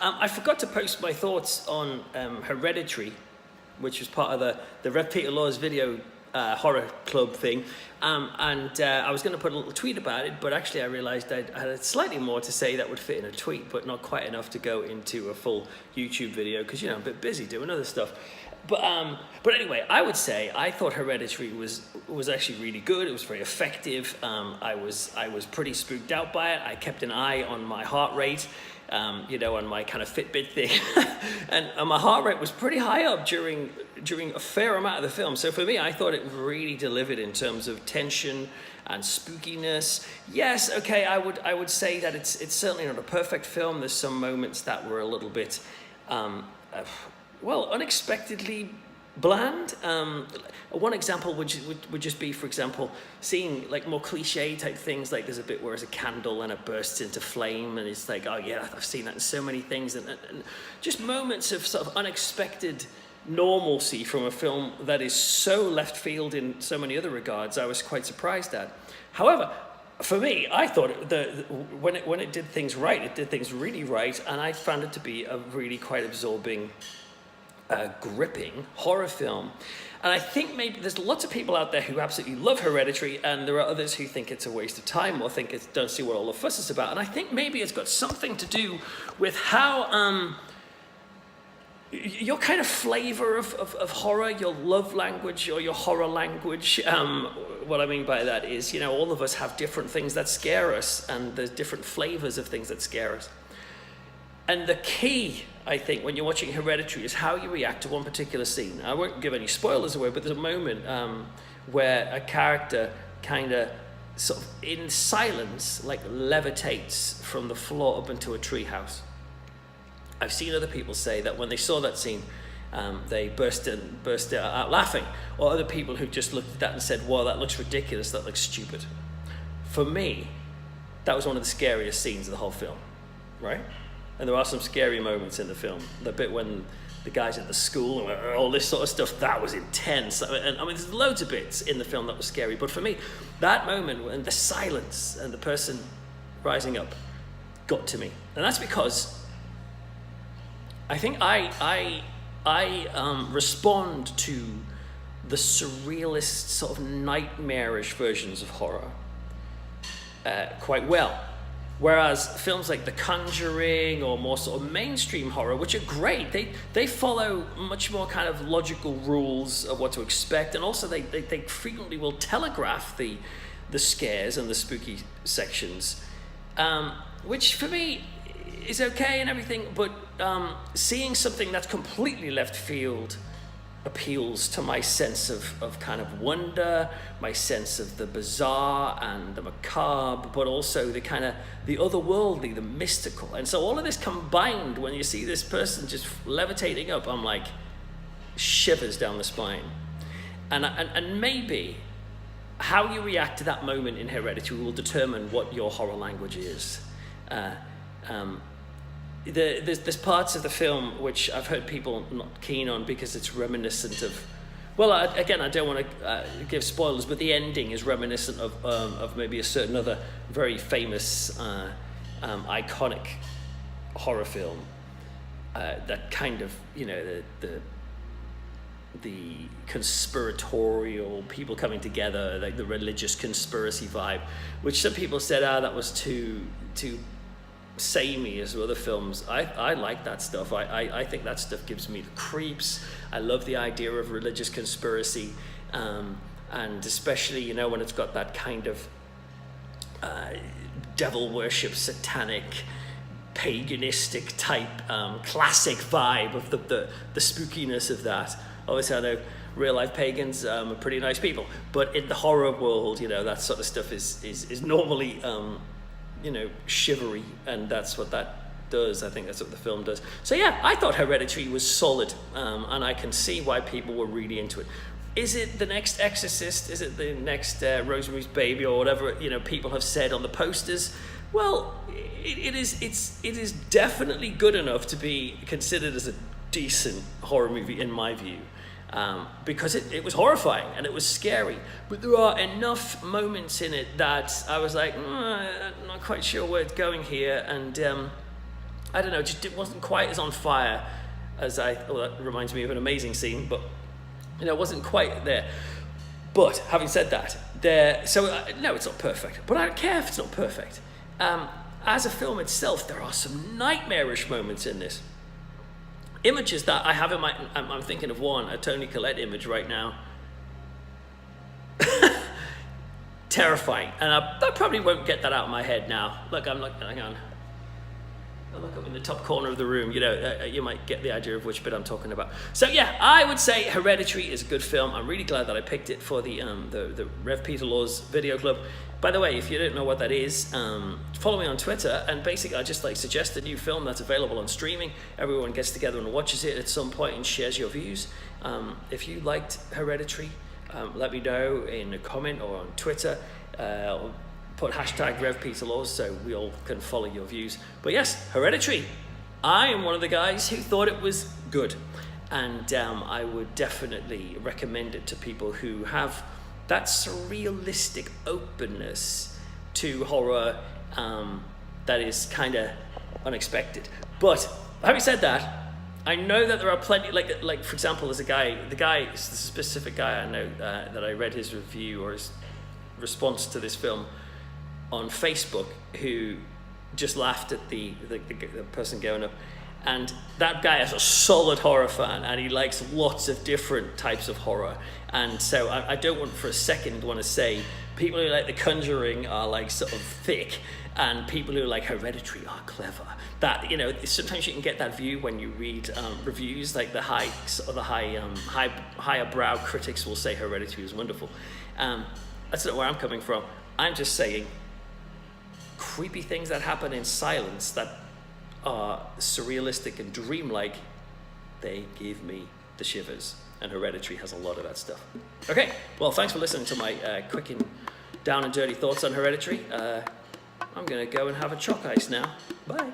I forgot to post my thoughts on Hereditary, which was part of the Rev Peter Law's video horror club thing. I was going to put a little tweet about it, but actually I realized I had slightly more to say that would fit in a tweet, but not quite enough to go into a full YouTube video, because, I'm a bit busy doing other stuff. But anyway, I would say I thought Hereditary was actually really good. It was very effective. I was pretty spooked out by it. I kept an eye on my heart rate, on my kind of Fitbit thing, and my heart rate was pretty high up during a fair amount of the film. So for me, I thought it really delivered in terms of tension and spookiness. Yes, okay, I would say that it's certainly not a perfect film. There's some moments that were a little bit unexpectedly bland. One example would just be, for example, seeing like more cliche type things, like there's a bit where there's a candle and it bursts into flame, and it's like, oh yeah, I've seen that in so many things, and just moments of sort of unexpected normalcy from a film that is so left field in so many other regards. I was quite surprised at. However, for me, I thought when it did things right, it did things really right, and I found it to be a really quite absorbing, gripping horror film. And I think maybe there's lots of people out there who absolutely love Hereditary, and there are others who think it's a waste of time or think don't see what all the fuss is about. And I think maybe it's got something to do with how your kind of flavor of horror, your love language or your horror language. What I mean by that is, all of us have different things that scare us, and there's different flavors of things that scare us. And the key, I think, when you're watching Hereditary is how you react to one particular scene. I won't give any spoilers away, but there's a moment where a character kind of sort of in silence, like levitates from the floor up into a treehouse. I've seen other people say that when they saw that scene, they burst out laughing, or other people who just looked at that and said, "Wow, that looks ridiculous, that looks stupid." For me, that was one of the scariest scenes of the whole film, right? And there are some scary moments in the film. The bit when the guy's at the school and all this sort of stuff, that was intense. And I mean, there's loads of bits in the film that was scary. But for me, that moment and the silence and the person rising up got to me. And that's because I think I respond to the surrealist, sort of nightmarish versions of horror quite well. Whereas films like The Conjuring or more sort of mainstream horror, which are great, they follow much more kind of logical rules of what to expect, and also they frequently will telegraph the scares and the spooky sections, which for me is okay and everything, but seeing something that's completely left field appeals to my sense of kind of wonder, my sense of the bizarre and the macabre, but also the kind of the otherworldly, the mystical. And so all of this combined, when you see this person just levitating up, I'm like, shivers down the spine. And maybe how you react to that moment in Hereditary will determine what your horror language is. There's parts of the film which I've heard people not keen on because it's reminiscent of, again, I don't want to give spoilers, but the ending is reminiscent of maybe a certain other very famous, iconic horror film that kind of, the conspiratorial people coming together, like the religious conspiracy vibe, which some people said, that was too samey as other films. I like that stuff. I think that stuff gives me the creeps. I love the idea of religious conspiracy, and especially when it's got that kind of devil worship, satanic, paganistic type classic vibe of the spookiness of that. Obviously I know real life pagans are pretty nice people, but in the horror world, that sort of stuff is normally shivery, and that's what that does. I think that's what the film does. So yeah, I thought Hereditary was solid, and I can see why people were really into it. Is it the next Exorcist? Is it the next Rosemary's Baby, or whatever people have said on the posters? Well, it is definitely good enough to be considered as a decent horror movie in my view. Because it was horrifying and it was scary, but there are enough moments in it that I was like, I'm not quite sure where it's going here, and I don't know, just it wasn't quite as on fire as that reminds me of an amazing scene, but you know, it wasn't quite there. But having said that, no, it's not perfect, but I don't care if it's not perfect. As a film itself, there are some nightmarish moments in this. Images that I have in my, I'm thinking of one, a Toni Collette image right now. Terrifying, and I probably won't get that out of my head now. Look, hang on. I look up in the top corner of the room, you know, you might get the idea of which bit I'm talking about. So yeah, I would say Hereditary is a good film. I'm really glad that I picked it for the Rev Peter Laws video club. By the way, if you don't know what that is, follow me on Twitter, and basically I just suggest a new film that's available on streaming. Everyone gets together and watches it at some point and shares your views. If you liked Hereditary, let me know in a comment or on Twitter. Put hashtag RevPeterLaws so we all can follow your views. But yes, Hereditary. I am one of the guys who thought it was good. And I would definitely recommend it to people who have that surrealistic openness to horror that is kind of unexpected. But having said that, I know that there are plenty, like for example, there's the specific guy I know that I read his review or his response to this film on Facebook, who just laughed at the person going up. And that guy is a solid horror fan, and he likes lots of different types of horror. And so I don't want for a second want to say people who like The Conjuring are like sort of thick, and people who like Hereditary are clever. That, you know, sometimes you can get that view when you read reviews, like the higher brow critics will say Hereditary is wonderful. That's not where I'm coming from. I'm just saying creepy things that happen in silence that are surrealistic and dreamlike, they give me the shivers, and Hereditary has a lot of that stuff. Okay, well, thanks for listening to my quick and down and dirty thoughts on Hereditary. I'm gonna go and have a chalk ice now. Bye.